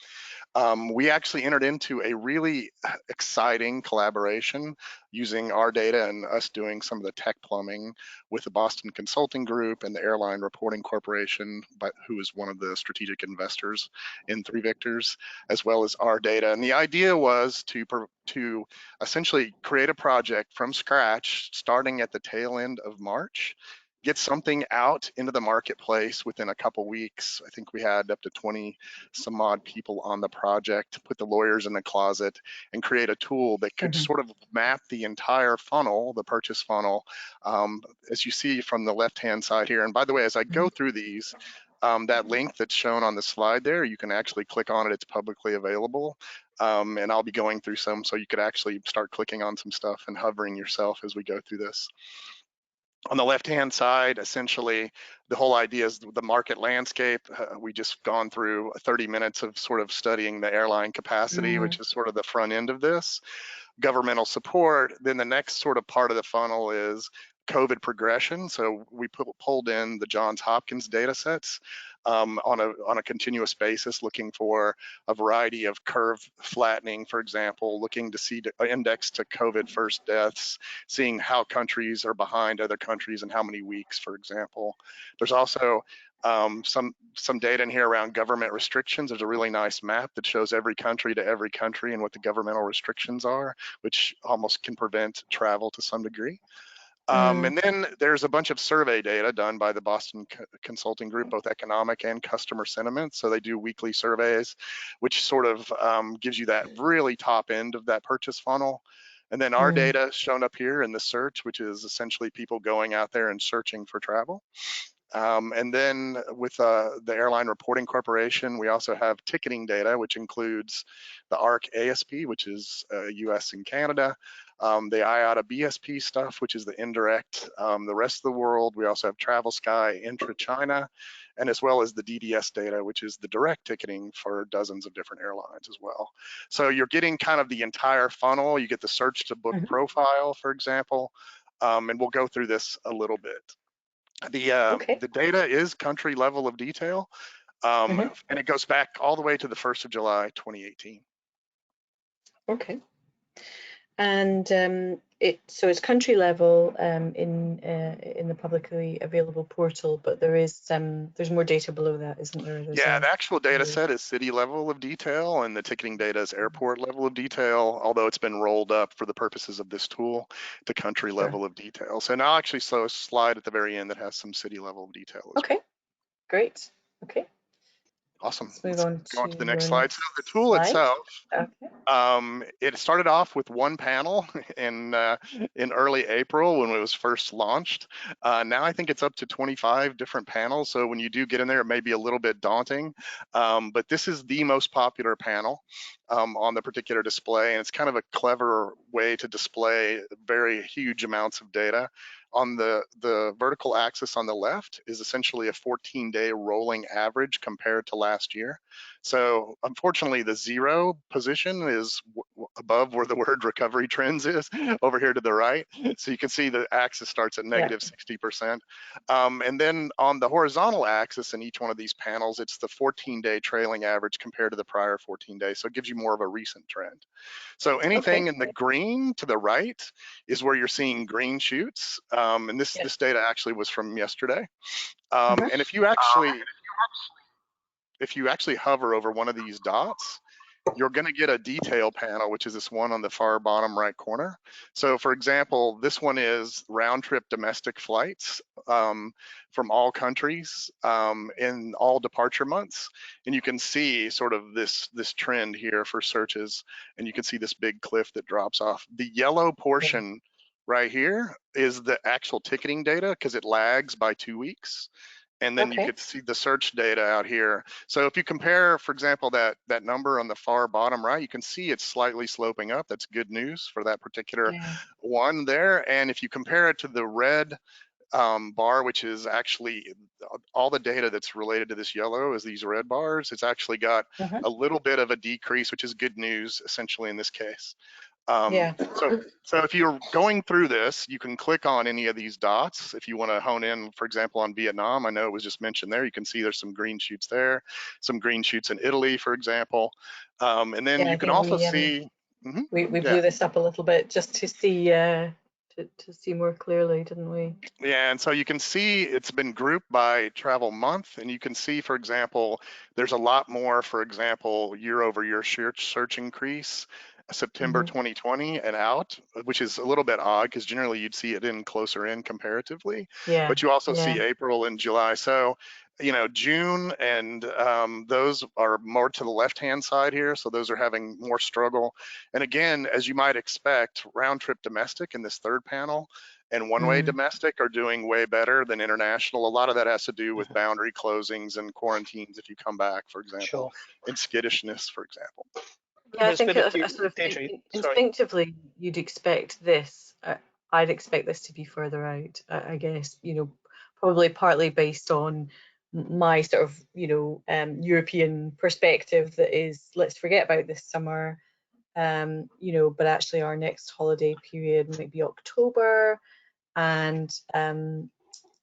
We actually entered into a really exciting collaboration using our data and us doing some of the tech plumbing with the Boston Consulting Group and the Airline Reporting Corporation, who is one of the strategic investors in Three Victors, as well as our data. And the idea was to essentially create a project from scratch, starting at the tail end of March, get something out into the marketplace within a couple weeks. I think we had up to 20 some odd people on the project, put the lawyers in the closet, and create a tool that could sort of map the entire funnel, the purchase funnel, as you see from the left-hand side here. And by the way, as I go through these, that link that's shown on the slide there, you can actually click on it. It's publicly available. And I'll be going through some, so you could actually start clicking on some stuff and hovering yourself as we go through this. On the left-hand side, essentially, the whole idea is the market landscape. We just gone through 30 minutes of sort of studying the airline capacity, which is sort of the front end of this. Governmental support. Then the next sort of part of the funnel is COVID progression. So we pulled in the Johns Hopkins data sets on a continuous basis, looking for a variety of curve flattening, for example, looking to see the index to COVID first deaths, seeing how countries are behind other countries and how many weeks, for example. There's also some data in here around government restrictions. There's a really nice map that shows every country to every country and what the governmental restrictions are, which almost can prevent travel to some degree. And then there's a bunch of survey data done by the Boston Consulting Group, both economic and customer sentiment. So they do weekly surveys, which sort of gives you that really top end of that purchase funnel. And then our data shown up here in the search, which is essentially people going out there and searching for travel. And then with the Airline Reporting Corporation, we also have ticketing data, which includes the ARC ASP, which is US and Canada, the IATA BSP stuff, which is the indirect, the rest of the world. We also have Travel Sky intra-China, and as well as the DDS data, which is the direct ticketing for dozens of different airlines as well. So you're getting kind of the entire funnel. You get the search to book profile, for example, and we'll go through this a little bit. The data is country level of detail, and it goes back all the way to the 1st of July, 2018. Okay. And so it's country level in the publicly available portal, but there's more data below that, isn't there? Yeah, the actual data set is city level of detail, and the ticketing data is airport level of detail, although it's been rolled up for the purposes of this tool to country level of detail. So now actually show a slide at the very end that has some city level of detail as well. Great. Okay. Awesome. Let's go on to the next slide. So the tool itself, it started off with one panel in early April when it was first launched. Now I think it's up to 25 different panels. So when you do get in there, it may be a little bit daunting, but this is the most popular panel on the particular display, and it's kind of a clever way to display very huge amounts of data. On the vertical axis on the left is essentially a 14-day rolling average compared to last year. So unfortunately, the 0 position is above where the word recovery trends is over here to the right. So you can see the axis starts at negative 60%. And then on the horizontal axis in each one of these panels, it's the 14-day trailing average compared to the prior 14 days. So it gives you more of a recent trend. So anything in the green to the right is where you're seeing green shoots. And this data actually was from yesterday. And if you actually hover over one of these dots, you're going to get a detail panel, which is this one on the far bottom right corner. So for example, this one is round trip domestic flights from all countries in all departure months. And you can see sort of this trend here for searches, and you can see this big cliff that drops off. The yellow portion right here is the actual ticketing data because it lags by 2 weeks. And then you could see the search data out here. So if you compare, for example, that number on the far bottom right, you can see it's slightly sloping up. That's good news for that particular one there. And if you compare it to the red bar, which is actually all the data that's related to this yellow is these red bars, it's actually got a little bit of a decrease, which is good news essentially in this case. So if you're going through this, you can click on any of these dots. If you want to hone in, for example, on Vietnam, I know it was just mentioned there, you can see there's some green shoots there, some green shoots in Italy, for example. And then you can also see, we blew this up a little bit just to see to see more clearly, didn't we? Yeah, and so you can see it's been grouped by travel month, and you can see, for example, there's a lot more, for example, year-over-year search increase, September 2020 and out, which is a little bit odd because generally you'd see it in closer in comparatively. But you also see April and July. So, you know, June and those are more to the left-hand side here. So those are having more struggle. And again, as you might expect, round trip domestic in this third panel and one-way domestic are doing way better than international. A lot of that has to do with boundary closings and quarantines if you come back, for example, and skittishness, for example. Yeah, I think instinctively you'd expect this. I'd expect this to be further out. I guess, you know, probably partly based on my sort of, you know, European perspective that is, let's forget about this summer, you know, but actually our next holiday period might be October, and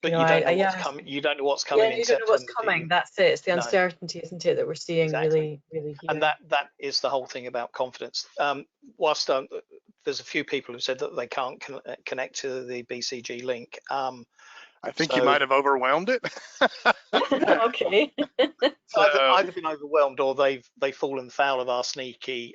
but you don't know what's coming. You don't know what's coming in September. You don't know what's coming. That's it. It's the uncertainty, isn't it, that we're seeing really here. And that is the whole thing about confidence. Whilst there's a few people who said that they can't connect to the BCG link. I think you might have overwhelmed it. Okay. either been overwhelmed or they've fallen foul of our sneaky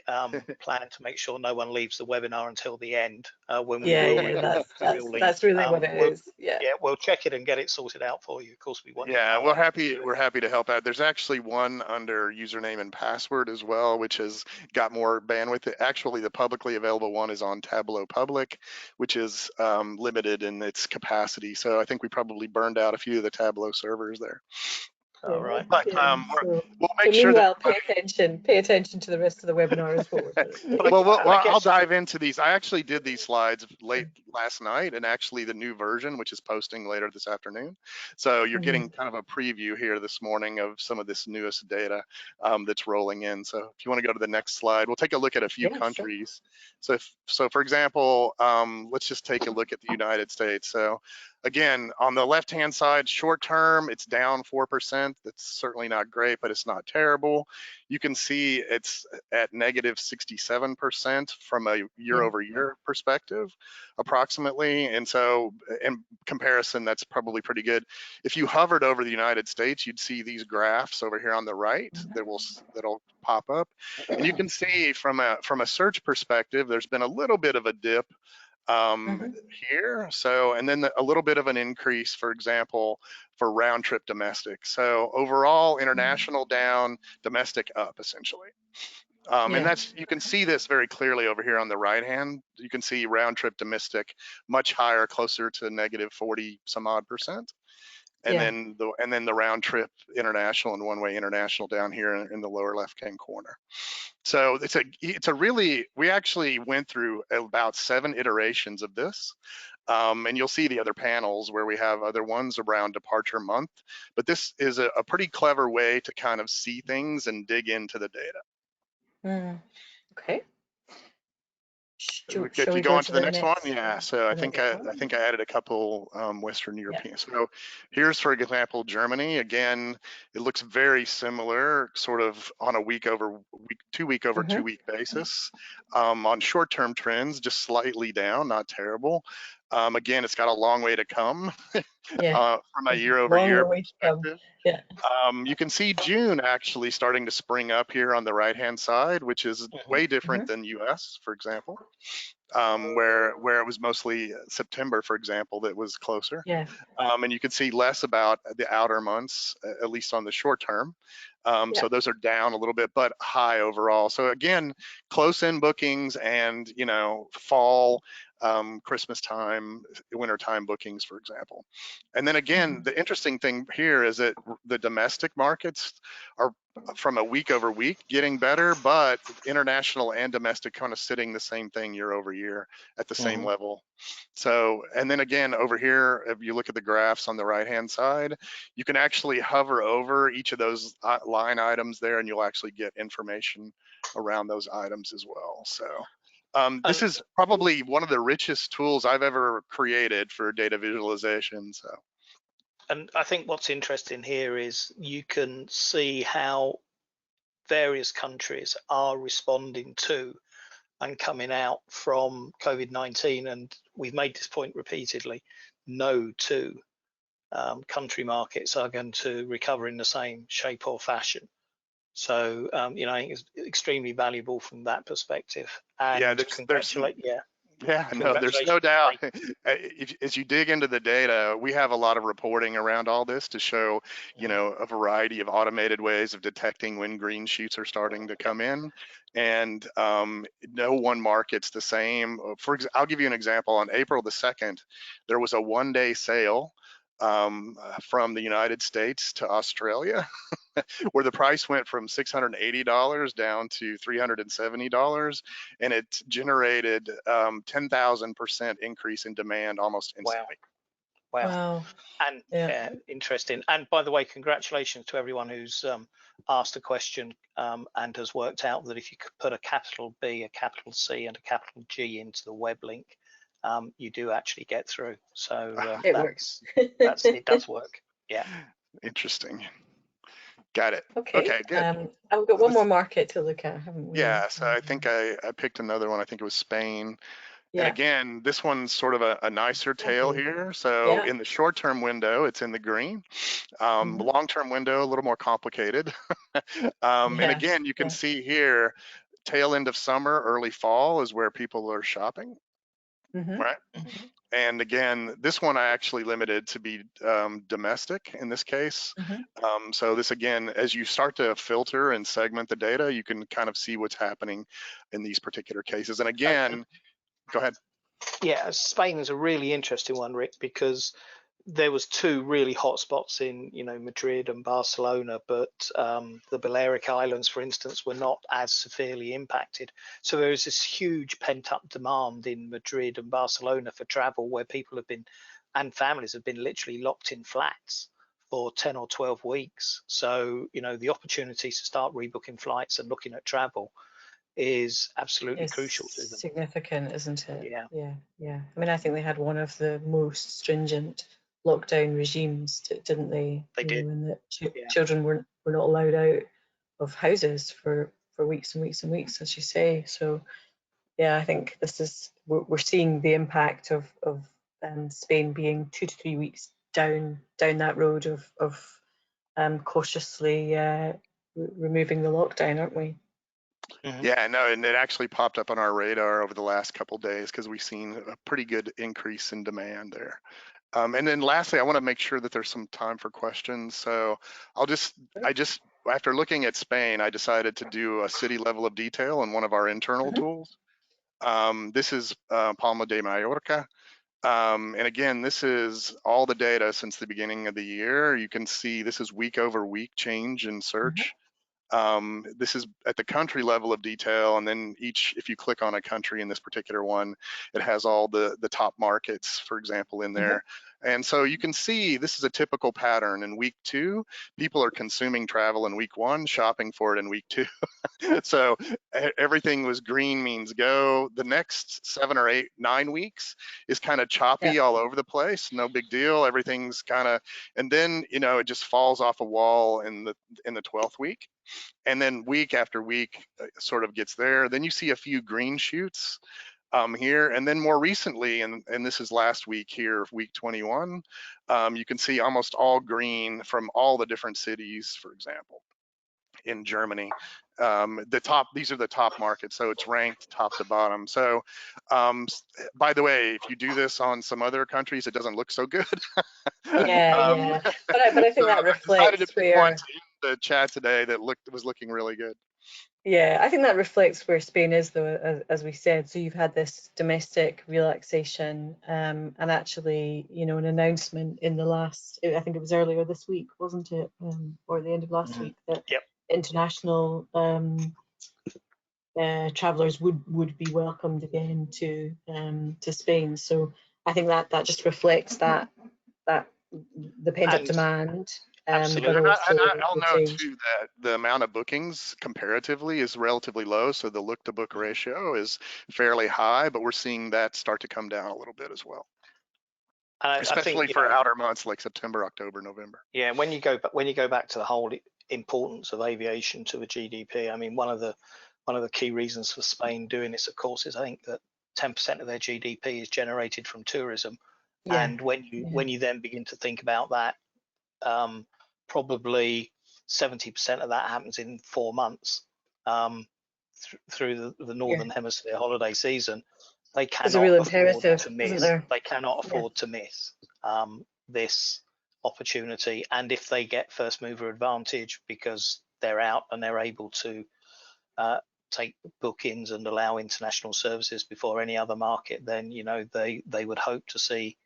plan to make sure no one leaves the webinar until the end, when we will Yeah, release the real link. that's really what it is. Yeah. Yeah, we'll check it and get it sorted out for you. Of course, we want. Yeah, we're happy to help out. There's actually one under username and password as well, which has got more bandwidth. Actually, the publicly available one is on Tableau Public, which is limited in its capacity. So I think we probably burned out a few of the Tableau servers there. All right, but Yeah. we'll make sure meanwhile, that pay attention to the rest of the webinar is what we're doing. well, I'll dive into these. I actually did these slides late last night, and actually the new version, which is posting later this afternoon. So you're getting kind of a preview here this morning of some of this newest data that's rolling in. So if you want to go to the next slide, we'll take a look at a few countries. Sure. So for example, let's just take a look at the United States. So again, on the left-hand side, short term, it's down 4%. That's certainly not great, but it's not terrible. You can see it's at negative 67% from a year-over-year perspective, approximately. And so in comparison, that's probably pretty good. If you hovered over the United States, you'd see these graphs over here on the right that'll pop up. And you can see from a search perspective, there's been a little bit of a dip here. So, and then a little bit of an increase, for example, for round trip domestic. So overall, international down, domestic up, essentially. And that's, you can see this very clearly over here on the right hand. You can see round trip domestic much higher, closer to negative 40 some odd percent. And then the round trip international and one-way international down here in the lower left-hand corner. So it's a really, we actually went through about 7 iterations of this. And you'll see the other panels where we have other ones around departure month, but this is a pretty clever way to kind of see things and dig into the data. Okay. If you go on to the next one, yeah. So I think I added a couple Western European. So here's, for example, Germany. Again, it looks very similar, sort of on a week over week, 2 week over 2 week basis. On short-term trends, just slightly down, not terrible. Again, it's got a long way to come from a year-over-year perspective. You can see June actually starting to spring up here on the right-hand side, which is way different than US, for example, where it was mostly September, for example, that was closer. And you can see less about the outer months, at least on the short term. So those are down a little bit, but high overall. So again, close-in bookings and, you know, fall, Christmas time, winter time bookings, for example. And then again, the interesting thing here is that the domestic markets are from a week over week getting better, but international and domestic kind of sitting the same thing year over year at the same level. So, and then again, over here, if you look at the graphs on the right-hand side, you can actually hover over each of those line items there, and you'll actually get information around those items as well. So this is probably one of the richest tools I've ever created for data visualization. So. And I think what's interesting here is you can see how various countries are responding to and coming out from COVID-19. And we've made this point repeatedly, no two country markets are going to recover in the same shape or fashion. So, you know, I think it's extremely valuable from that perspective. And no, there's no doubt. As you dig into the data, we have a lot of reporting around all this to show, you know, a variety of automated ways of detecting when green shoots are starting to come in. And no one market's the same. I'll give you an example. On April the 2nd, there was a 1-day sale from the United States to Australia, where the price went from $680 down to $370, and it generated 10,000% increase in demand almost instantly. Wow. And interesting. And by the way, congratulations to everyone who's asked a question and has worked out that if you could put a capital B, a capital C, and a capital G into the web link, you do actually get through. So it works. It does work. Yeah. Interesting. Got it. Okay, good. I've got one more market to look at, haven't we? Yeah, so I think I picked another one. I think it was Spain. And again, this one's sort of a nicer tale here. So in the short-term window, it's in the green. Long-term window, a little more complicated. And again, you can see here, tail end of summer, early fall is where people are shopping, right? And again, this one I actually limited to be domestic in this case. So this again, as you start to filter and segment the data, you can kind of see what's happening in these particular cases. And again, go ahead. Yeah, Spain is a really interesting one, Rick, because there was two really hot spots in, Madrid and Barcelona, but the Balearic Islands, for instance, were not as severely impacted. So there was this huge pent-up demand in Madrid and Barcelona for travel, where people have been, and families have been literally locked in flats for 10 or 12 weeks. So, the opportunity to start rebooking flights and looking at travel is absolutely crucial to them. Significant, isn't it? Yeah. Yeah. I mean, I think they had one of the most stringent lockdown regimes, didn't they? They did. And that children were not allowed out of houses for weeks and weeks and weeks, as you say. So, yeah, I think we're seeing the impact of Spain being 2 to 3 weeks down that road of cautiously removing the lockdown, aren't we? Yeah, no, and it actually popped up on our radar over the last couple of days because we've seen a pretty good increase in demand there. And then lastly, I want to make sure that there's some time for questions. So after looking at Spain, I decided to do a city level of detail in one of our internal tools. This is Palma de Mallorca. And again, this is all the data since the beginning of the year. You can see this is week over week change in search. This is at the country level of detail, and then if you click on a country in this particular one, it has all the top markets, for example, in there. And so you can see this is a typical pattern. In week 2, people are consuming travel in week 1, shopping for it in week 2. So everything was green means go. The next 7 or 8, 9 weeks is kind of choppy all over the place. No big deal. Everything's kind of, and then, it just falls off a wall in the 12th week. And then week after week sort of gets there. Then you see a few green shoots here. And then more recently, and this is last week here, week 21, you can see almost all green from all the different cities, for example, in Germany. These are the top markets, so it's ranked top to bottom. So by the way, if you do this on some other countries, it doesn't look so good. But I think that reflects I decided to pick ones in the chat today that was looking really good. Yeah, I think that reflects where Spain is, though, as we said. So you've had this domestic relaxation, and actually, an announcement in the last, I think it was earlier this week, wasn't it, or the end of last week, that international travellers would be welcomed again to Spain. So I think that just reflects that the pent-up demand. Absolutely. And I'll note too that the amount of bookings comparatively is relatively low, so the look to book ratio is fairly high, but we're seeing that start to come down a little bit as well, especially for outer months like September, October, November. Yeah, when you go back to the whole importance of aviation to the GDP, I mean, one of the key reasons for Spain doing this, of course, is I think that 10% of their GDP is generated from tourism, and when you then begin to think about that, probably 70% of that happens in 4 months through the northern hemisphere holiday season. They cannot afford to miss. They cannot afford to miss this opportunity. And if they get first mover advantage because they're out and they're able to take bookings and allow international services before any other market, then they would hope to see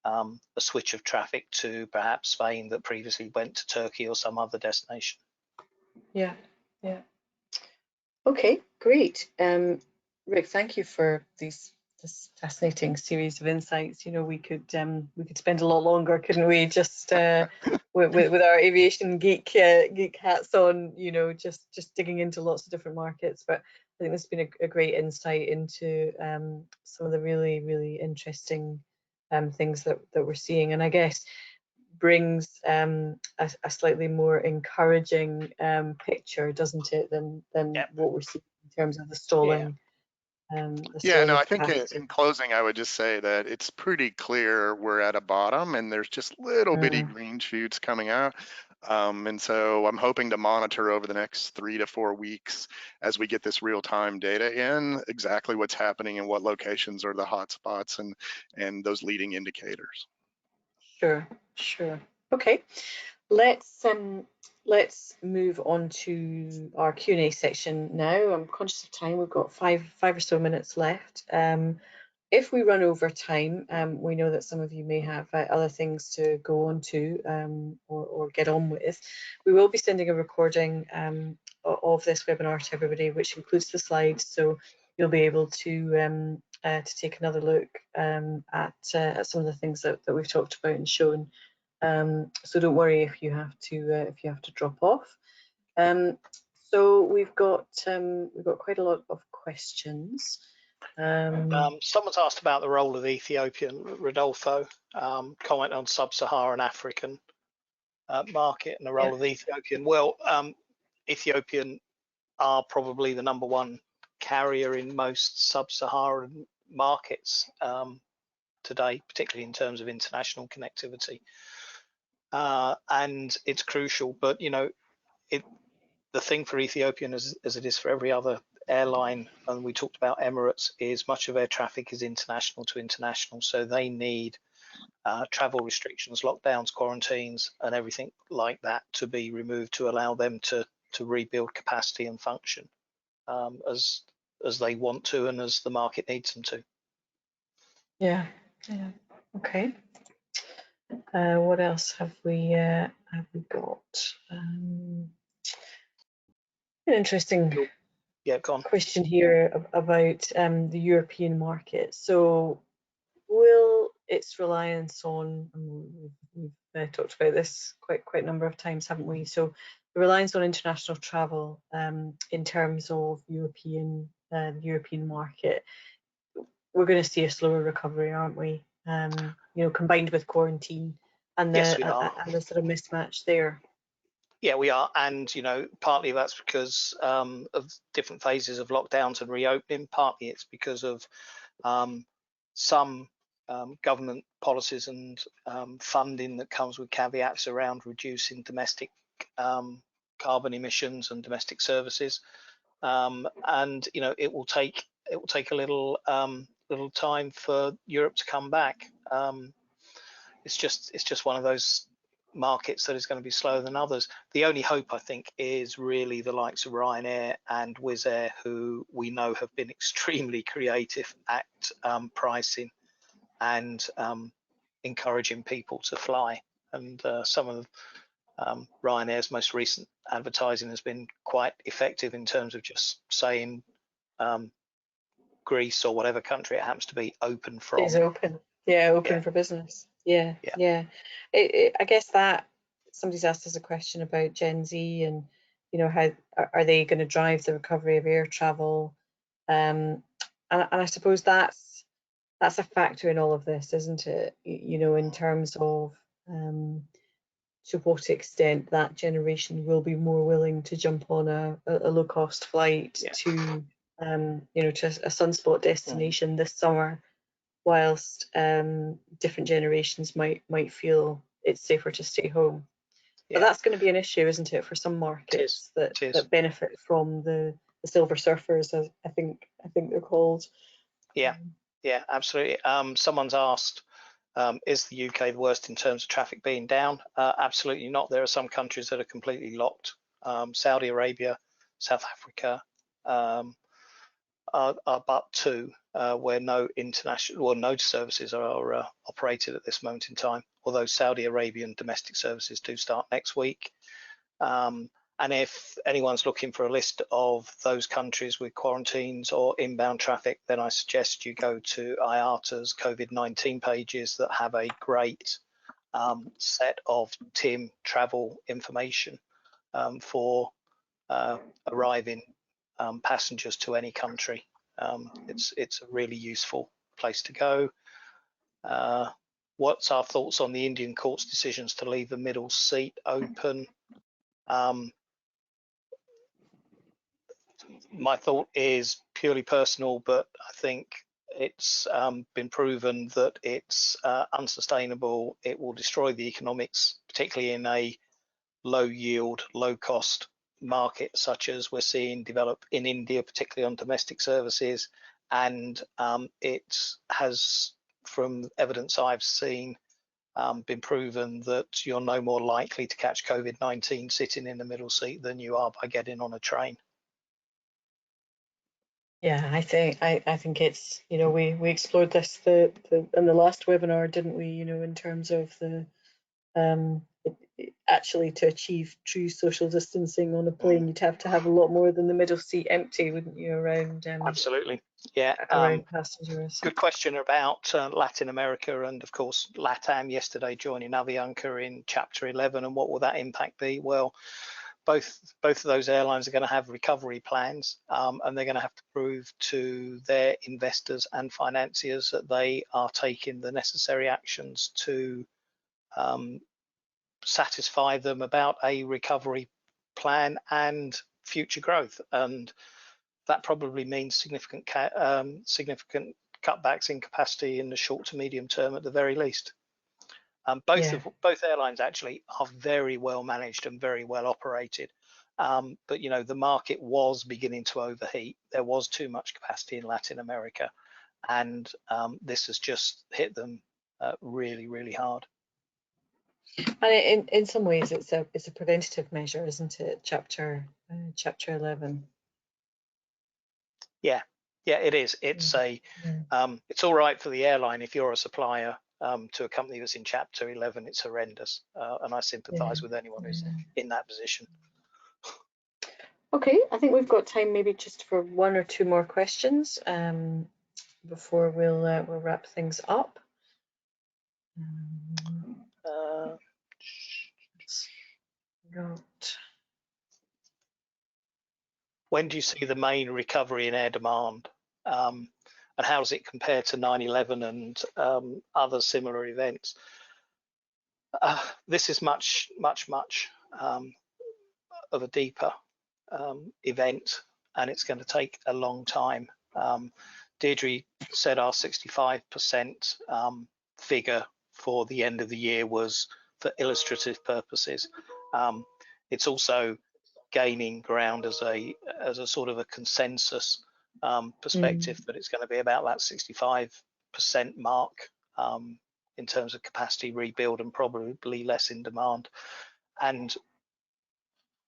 a switch of traffic to perhaps Spain that previously went to Turkey or some other destination. Yeah. Okay, great. Rick, thank you for this fascinating series of insights. We could spend a lot longer, couldn't we? Just with our aviation geek hats on, just digging into lots of different markets. But I think this has been a great insight into some of the really, really interesting things that we're seeing, and I guess brings a slightly more encouraging picture, doesn't it, than what we're seeing in terms of the stalling there's Yeah, still no, enough I think capacity. in closing, I would just say that it's pretty clear we're at a bottom and there's just little bitty green shoots coming out. And so I'm hoping to monitor over the next 3 to 4 weeks as we get this real-time data in, exactly what's happening and what locations are the hot spots and those leading indicators. Sure, sure. Okay, let's move on to our Q&A section now. I'm conscious of time. We've got five or so minutes left. If we run over time, we know that some of you may have other things to go on to or get on with. We will be sending a recording of this webinar to everybody, which includes the slides, so you'll be able to take another look at some of the things that we've talked about and shown. So don't worry if you have to drop off. So we've got quite a lot of questions. Someone's asked about the role of Ethiopian. Rodolfo, comment on sub-Saharan African market and the role of Ethiopian. Well, Ethiopian are probably the #1 carrier in most sub-Saharan markets today, particularly in terms of international connectivity. And it's crucial, but you know, the thing for Ethiopian, as it is for every other airline, and we talked about Emirates, is much of their traffic is international to international, so they need travel restrictions, lockdowns, quarantines, and everything like that to be removed to allow them to rebuild capacity and function as they want to and as the market needs them to. Yeah. Okay. What else have we got? An interesting question here about the European market. So will its reliance on, we've talked about this quite a number of times, haven't we? So the reliance on international travel in terms of European market, we're going to see a slower recovery, aren't we? You know, combined with quarantine and Yes, we the are. and the sort of mismatch there. Yeah, we are, and you know, partly that's because of different phases of lockdowns and reopening. Partly it's because of some government policies and funding that comes with caveats around reducing domestic carbon emissions and domestic services. And you know, it will take a little time for Europe to come back. It's just one of those markets that is going to be slower than others. The only hope, I think, is really the likes of Ryanair and Wizz Air, who we know have been extremely creative at pricing and encouraging people to fly. And some of Ryanair's most recent advertising has been quite effective in terms of just saying Greece or whatever country it happens to be open from. Is open. Yeah, open for business. Yeah. I guess that somebody's asked us a question about Gen Z and, you know, how are they going to drive the recovery of air travel? And I suppose that's a factor in all of this, isn't it? You know, in terms of to what extent that generation will be more willing to jump on a low cost flight to you know, to a sunspot destination this summer, whilst different generations might feel it's safer to stay home. But that's going to be an issue, isn't it, for some markets that benefit from the silver surfers, as I think they're called. Yeah, absolutely. Someone's asked, is the UK the worst in terms of traffic being down? Absolutely not. There are some countries that are completely locked. Saudi Arabia, South Africa are but two where no services are operated at this moment in time, although Saudi Arabian domestic services do start next week. And if anyone's looking for a list of those countries with quarantines or inbound traffic, then I suggest you go to IATA's COVID-19 pages that have a great set of TIM travel information for arriving passengers to any country. It's a really useful place to go. What's our thoughts on the Indian court's decisions to leave the middle seat open? My thought is purely personal, but I think it's been proven that it's unsustainable. It will destroy the economics, particularly in a low yield, low cost market such as we're seeing develop in India, particularly on domestic services. And it has, from evidence I've seen, been proven that you're no more likely to catch COVID-19 sitting in the middle seat than you are by getting on a train. Yeah, I think it's, you know, we explored this in the last webinar, didn't we? You know, in terms of the actually to achieve true social distancing on a plane, you'd have to have a lot more than the middle seat empty, wouldn't you? Around Absolutely, yeah. Around passengers. Good question about Latin America, and of course LATAM yesterday joining Avianca in Chapter 11, and what will that impact be? Well, both of those airlines are going to have recovery plans, and they're going to have to prove to their investors and financiers that they are taking the necessary actions to satisfy them about a recovery plan and future growth. And that probably means significant cutbacks in capacity in the short to medium term at the very least. Both airlines actually are very well managed and very well operated. But you know, the market was beginning to overheat. There was too much capacity in Latin America, and this has just hit them really, really hard. And in some ways, it's a preventative measure, isn't it? Chapter 11. Yeah, it is. It's it's all right for the airline if you're a supplier to a company that's in Chapter 11. It's horrendous, and I sympathise with anyone who's in that position. Okay, I think we've got time maybe just for one or two more questions before we'll wrap things up. When do you see the main recovery in air demand, and how does it compare to 9/11 and other similar events? This is much of a deeper event, and it's going to take a long time. Deirdre said our 65% figure for the end of the year was for illustrative purposes. It's also gaining ground as a sort of a consensus perspective that it's going to be about that 65% mark in terms of capacity rebuild, and probably less in demand. And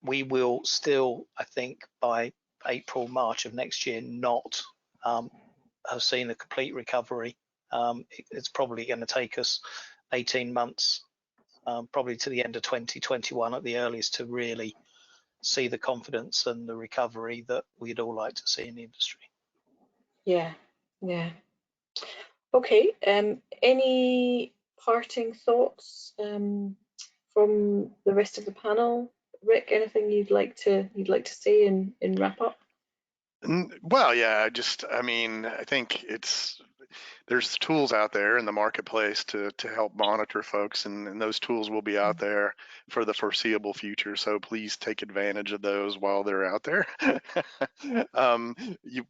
we will still, I think, by April, March of next year, not have seen a complete recovery. It's probably going to take us 18 months, probably to the end of 2021 at the earliest, to really see the confidence and the recovery that we'd all like to see in the industry. Yeah. Okay. Any parting thoughts from the rest of the panel? Rick, anything you'd like to say in wrap up? Well, yeah, I mean, I think there's tools out there in the marketplace to help monitor folks, and those tools will be out there for the foreseeable future. So please take advantage of those while they're out there.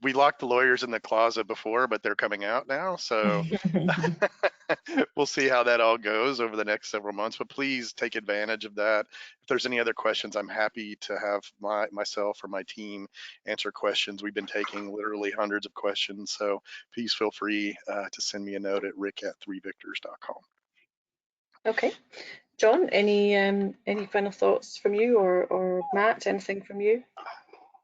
We locked the lawyers in the closet before, but they're coming out now. So we'll see how that all goes over the next several months, but please take advantage of that. If there's any other questions, I'm happy to have myself or my team answer questions. We've been taking literally hundreds of questions, so please feel free to send me a note at rick@3victors.com. Okay. John, any final thoughts from you, or Matt, anything from you?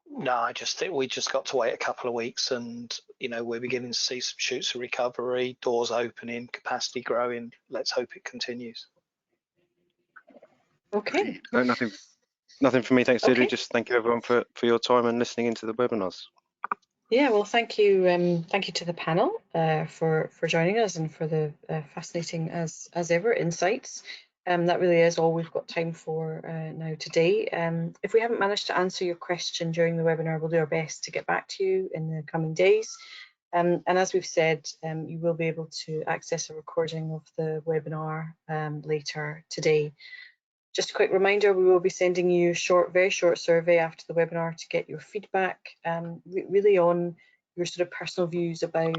No, I just think we just got to wait a couple of weeks, and you know, we're beginning to see some shoots of recovery, doors opening, capacity growing. Let's hope it continues. Okay. No, nothing from me. Thanks, Deirdre. Okay. Just thank you everyone for your time and listening into the webinars. Yeah, well, thank you to the panel for joining us, and for the fascinating as ever insights. That really is all we've got time for now today. If we haven't managed to answer your question during the webinar, we'll do our best to get back to you in the coming days. And as we've said, you will be able to access a recording of the webinar later today. Just a quick reminder, we will be sending you a very short survey after the webinar to get your feedback, really on your sort of personal views about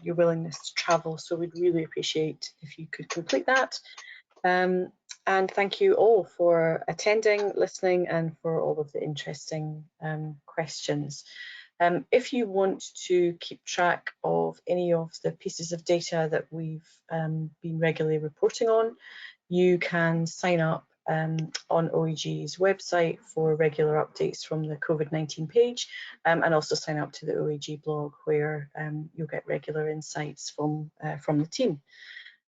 your willingness to travel. So we'd really appreciate if you could complete that. And thank you all for attending, listening, and for all of the interesting questions. If you want to keep track of any of the pieces of data that we've been regularly reporting on, you can sign up on OEG's website for regular updates from the COVID-19 page, and also sign up to the OEG blog, where you'll get regular insights from the team.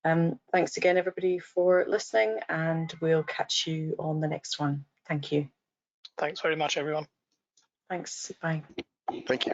Thanks again, everybody, for listening, and we'll catch you on the next one. Thank you. Thanks very much, everyone. Thanks. Bye. Thank you.